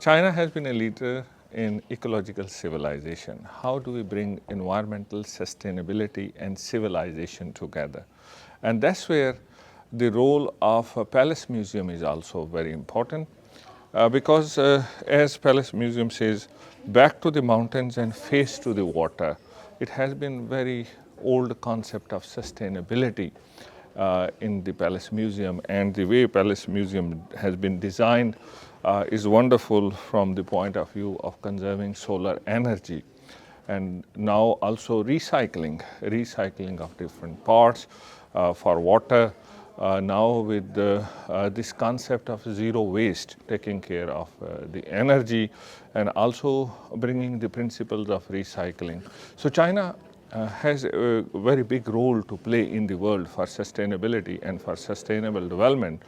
China has been a leader in ecological civilization. How do we bring environmental sustainability and civilization together? And that's where the role of a Palace Museum is also very important because as Palace Museum says, back to the mountains and face to the water. It has been very old concept of sustainability in the Palace Museum, and the way Palace Museum has been designed is wonderful from the point of view of conserving solar energy and now also recycling of different parts for water. Now with this concept of zero waste, taking care of the energy and also bringing the principles of recycling. So China has a very big role to play in the world for sustainability and for sustainable development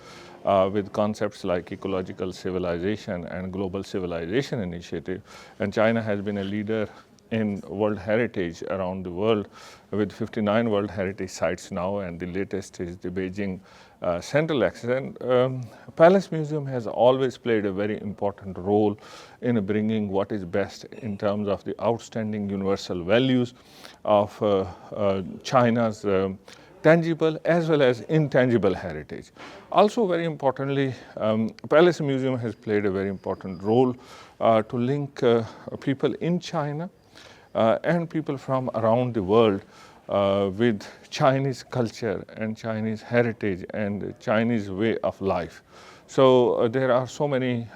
with concepts like ecological civilization and global civilization initiative. And China has been a leader in World Heritage around the world with 59 World Heritage sites now, and the latest is the Beijing Central Axis. And Palace Museum has always played a very important role in bringing what is best in terms of the outstanding universal values of China's tangible as well as intangible heritage. Also very importantly, Palace Museum has played a very important role to link people in China and people from around the world with Chinese culture and Chinese heritage and Chinese way of life. So there are so many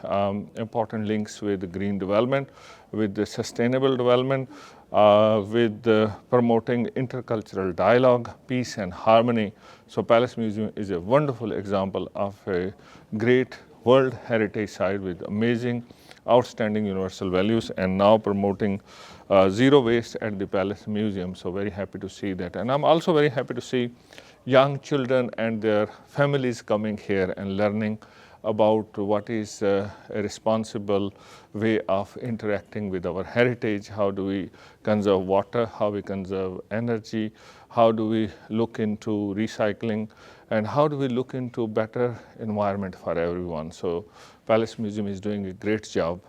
important links with green development, with the sustainable development, with promoting intercultural dialogue, peace and harmony. So Palace Museum is a wonderful example of a great World Heritage Site with amazing, outstanding universal values, and now promoting zero waste at the Palace Museum. So very happy to see that. And I'm also very happy to see young children and their families coming here and learning about what is a responsible way of interacting with our heritage. How do we conserve water, how we conserve energy, how do we look into recycling, and how do we look into better environment for everyone. So Palace Museum is doing a great job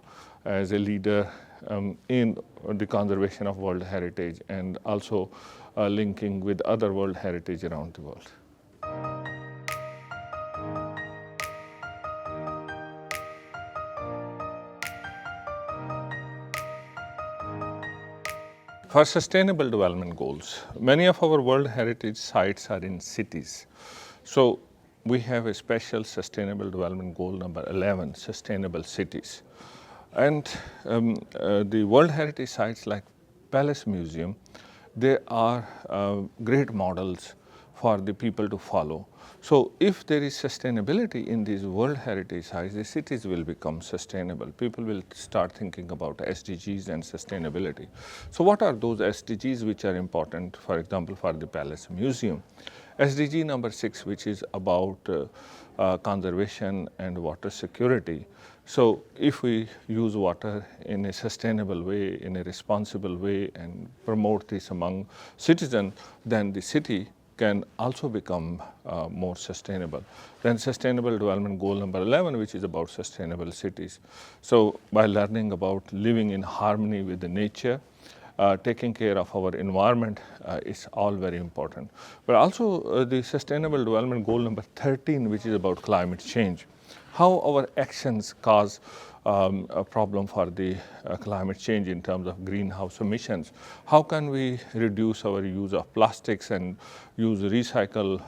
as a leader in the conservation of World Heritage and also linking with other World Heritage around the world. For sustainable development goals, many of our World Heritage sites are in cities. So we have a special sustainable development goal number 11, sustainable cities. And the World Heritage sites like Palace Museum, they are great models for the people to follow. So if there is sustainability in these World Heritage sites, the cities will become sustainable. People will start thinking about SDGs and sustainability. So what are those SDGs which are important, for example, for the Palace Museum? SDG number 6, which is about conservation and water security. So if we use water in a sustainable way, in a responsible way, and promote this among citizens, then the city can also become more sustainable. Then sustainable development goal number 11, which is about sustainable cities. So by learning about living in harmony with the nature, taking care of our environment is all very important. But also the sustainable development goal number 13, which is about climate change. How our actions cause a problem for the climate change in terms of greenhouse emissions. How can we reduce our use of plastics and use recycle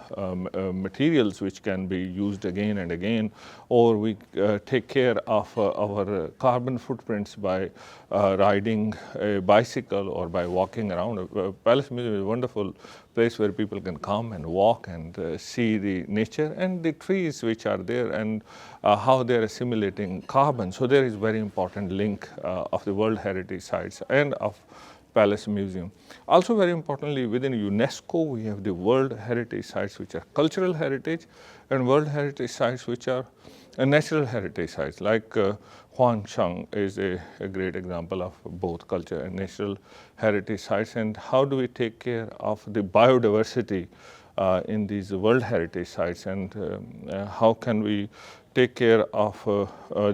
materials which can be used again and again, or we take care of our carbon footprints by riding a bicycle or by walking around. Palace Museum is a wonderful place where people can come and walk and see the nature and the trees which are there and how they are assimilating carbon. So there is very important link of the World Heritage Sites and of Palace Museum. Also very importantly, within UNESCO, we have the World Heritage Sites which are cultural heritage and World Heritage Sites which are natural heritage sites. Like Huangshan is a great example of both culture and natural heritage sites. And how do we take care of the biodiversity in these World Heritage Sites, and how can we take care of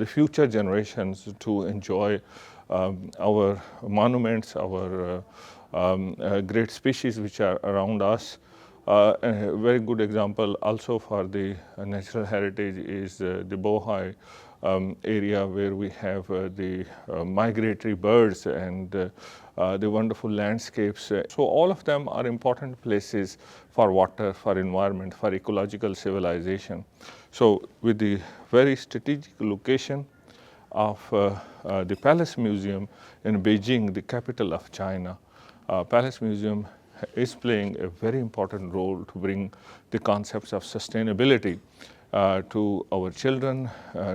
the future generations to enjoy our monuments, our great species which are around us. A very good example also for the natural heritage is the Bohai area, where we have the migratory birds and the wonderful landscapes. So all of them are important places for water, for environment, for ecological civilization. So with the very strategic location of the Palace Museum in Beijing, the capital of China, Palace Museum is playing a very important role to bring the concepts of sustainability to our children,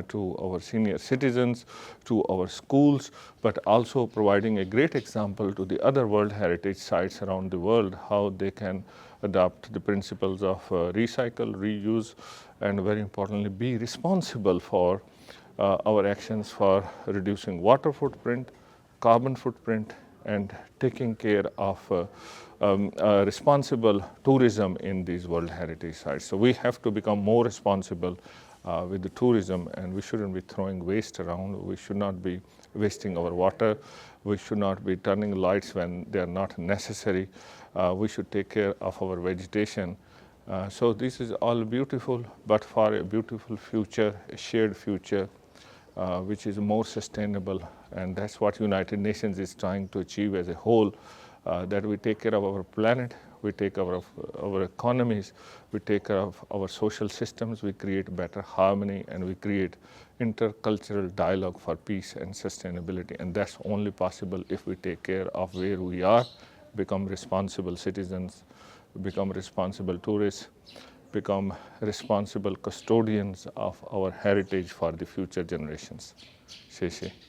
to our senior citizens, to our schools, but also providing a great example to the other World Heritage sites around the world, how they can adopt the principles of recycle, reuse, and very importantly, be responsible for our actions for reducing water footprint, carbon footprint, and taking care of responsible tourism in these World Heritage sites. So we have to become more responsible with the tourism, and we shouldn't be throwing waste around. We should not be wasting our water. We should not be turning lights when they are not necessary. We should take care of our vegetation. So this is all beautiful, but for a beautiful future, a shared future, which is more sustainable, and that's what United Nations is trying to achieve as a whole, that we take care of our planet, we take care of our economies, we take care of our social systems, we create better harmony, and we create intercultural dialogue for peace and sustainability. And that's only possible if we take care of where we are, become responsible citizens, become responsible tourists, become responsible custodians of our heritage for the future generations. 谢谢。